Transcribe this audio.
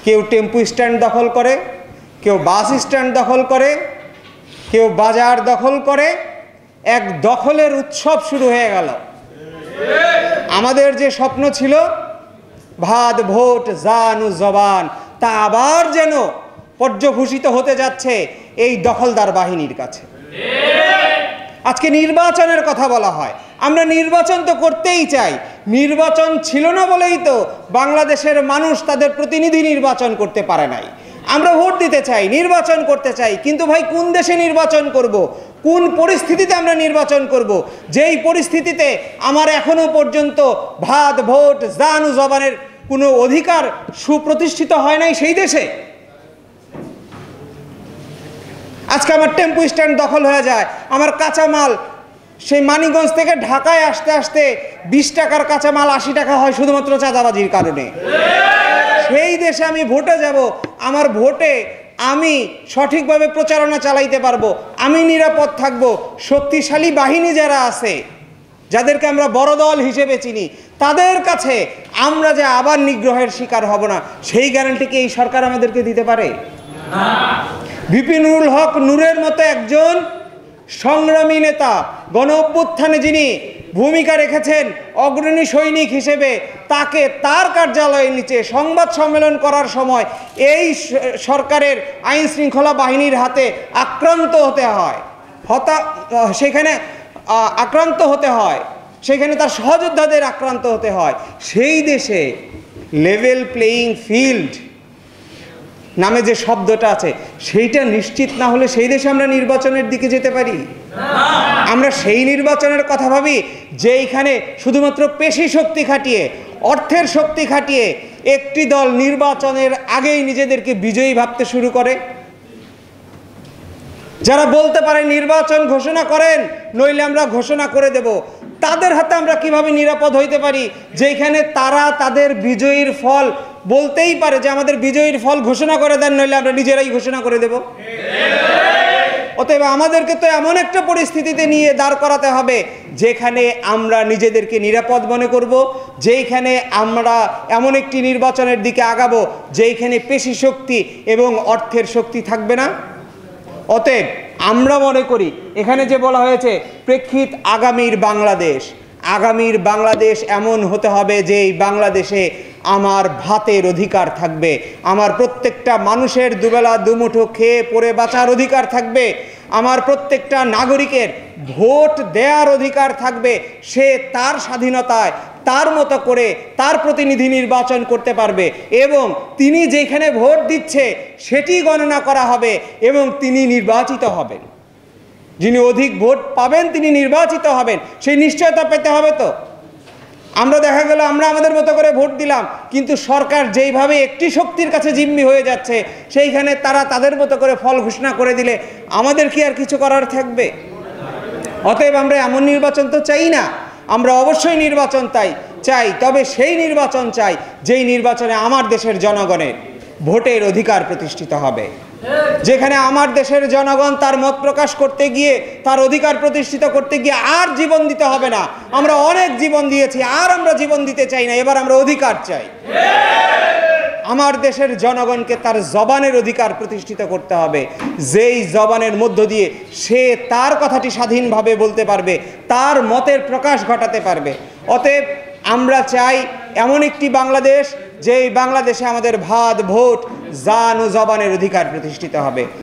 কেউ টেম্পু স্ট্যান্ড দখল করে, কেউ বাস স্ট্যান্ড দখল করে, কেউ বাজার দখল করে। এক দখলের উৎসব শুরু হয়ে গেল। আমাদের যে স্বপ্ন ছিল ভাত ভোট জান ও জবান, তা আবার যেন পর্যভূষিত হতে যাচ্ছে এই দখলদার বাহিনীর কাছে। আজকে নির্বাচনের কথা বলা হয়, আমরা নির্বাচন তো করতেই চাই। নির্বাচন ছিল না বলেই তো বাংলাদেশের মানুষ তাদের প্রতিনিধি নির্বাচন করতে পারে নাই। আমরা ভোট দিতে চাই, নির্বাচন করতে চাই, কিন্তু ভাই কোন দেশে নির্বাচন করব, কোন পরিস্থিতিতে আমরা নির্বাচন করব, যেই পরিস্থিতিতে আমার এখনো পর্যন্ত ভাত ভোট জান ও জবানের কোনো অধিকার সুপ্রতিষ্ঠিত হয় নাই সেই দেশে। আজকে আমার টেম্পু স্ট্যান্ড দখল হয়ে যায়, আমার কাঁচামাল সেই মানিকগঞ্জ থেকে ঢাকায় আসতে আসতে 20 টাকার কাঁচামাল 80 টাকা হয় শুধুমাত্র চাঁদাবাজির কারণে। সেই দেশে আমি ভোটে যাব, আমার ভোটে আমি সঠিকভাবে প্রচারণা চালাইতে পারবো, আমি নিরাপদ থাকব। শক্তিশালী বাহিনী যারা আছে, যাদেরকে আমরা বড় দল হিসেবে চিনি, তাদের কাছে আমরা যে আবার নিগ্রহের শিকার হব না, সেই গ্যারান্টি কি এই সরকার আমাদেরকে দিতে পারে? বিপিনুল হক নূরের মতো একজন সংগ্রামী নেতা, গণ অভ্যুত্থানে যিনি ভূমিকা রেখেছেন অগ্রণী সৈনিক হিসেবে, তাকে তার কার্যালয়ের নিচে সংবাদ সম্মেলন করার সময় এই সরকারের আইন শৃঙ্খলা বাহিনীর হাতে আক্রান্ত হতে হয়, সেখানে আক্রান্ত হতে হয়, সেখানে তার সহযোদ্ধাদের আক্রান্ত হতে হয়। সেই দেশে লেভেল প্লেয়িং ফিল্ড নামে যে শব্দটা আছে, সেইটা নিশ্চিত না হলে সেই দেশে আমরা নির্বাচনের দিকে যেতে পারি? আমরা সেই নির্বাচনের কথা ভাবি যেইখানে শুধুমাত্র পেশি শক্তি খাটিয়ে, অর্থের শক্তি খাটিয়ে একটি দল নির্বাচনের আগেই নিজেদেরকে বিজয়ী ভাবতে শুরু করে। যারা বলতে পারে নির্বাচন ঘোষণা করেন, নইলে আমরা ঘোষণা করে দেব, তাদের হাতে আমরা কিভাবে নিরাপদ হইতে পারি যেখানে তারা তাদের বিজয়ীর ফল বলতেই পারে যে আমাদের বিজয়ীর ফল ঘোষণা করে দেন, নইলে আমরা নিজেরাই ঘোষণা করে দেব। অতএব আমাদেরকে তো এমন একটা পরিস্থিতিতে নিয়ে দাঁড় করাতে হবে যেখানে আমরা নিজেদেরকে নিরাপদ মনে করব, যেইখানে আমরা এমন একটি নির্বাচনের দিকে আগাবো যেইখানে পেশি শক্তি এবং অর্থের শক্তি থাকবে না। অতএব আমরা মনে করি এখানে যে বলা হয়েছে প্রেক্ষিত আগামীর বাংলাদেশ, আগামীর বাংলাদেশ এমন হতে হবে যে এই বাংলাদেশে আমার ভাতের অধিকার থাকবে, আমার প্রত্যেকটা মানুষের দুবেলা দুমুঠো খেয়ে পরে বাঁচার অধিকার থাকবে, আমার প্রত্যেকটা নাগরিকের ভোট দেওয়ার অধিকার থাকবে। সে তার স্বাধীনতায় তার মতো করে তার প্রতিনিধি নির্বাচন করতে পারবে এবং তিনি যেখানে ভোট দিচ্ছে সেটি গণনা করা হবে এবং তিনি নির্বাচিত হবেন। যিনি অধিক ভোট পাবেন তিনি নির্বাচিত হবেন, সেই নিশ্চয়তা পেতে হবে। তো আমরা দেখা গেল আমরা আমাদের মতো করে ভোট দিলাম, কিন্তু সরকার যেইভাবে একটি শক্তির কাছে জিম্মি হয়ে যাচ্ছে, সেইখানে তারা তাদের মতো করে ফল ঘোষণা করে দিলে আমাদের কি আর কিছু করার থাকবে? অতএব আমরা এমন নির্বাচন তো চাই না, আমরা অবশ্যই নির্বাচন চাই, তবে সেই নির্বাচন চাই যেই নির্বাচনে আমার দেশের জনগণের ভোটের অধিকার প্রতিষ্ঠিত হবে, যেখানে আমার দেশের জনগণ তার মত প্রকাশ করতে গিয়ে, তার অধিকার প্রতিষ্ঠিত করতে গিয়ে আর জীবন দিতে হবে না। আমরা অনেক জীবন দিয়েছি, আর আমরা জীবন দিতে চাই না, এবার আমরা অধিকার চাই। আমার দেশের জনগণকে তার জবানের অধিকার প্রতিষ্ঠিত করতে হবে, যেই জবানের মধ্য দিয়ে সে তার কথাটি স্বাধীনভাবে বলতে পারবে, তার মতের প্রকাশ ঘটাতে পারবে। অতএব আমরা চাই এমন একটি বাংলাদেশ যেই বাংলাদেশে আমাদের ভাত ভোট জান ও জবানের অধিকার প্রতিষ্ঠিত হবে।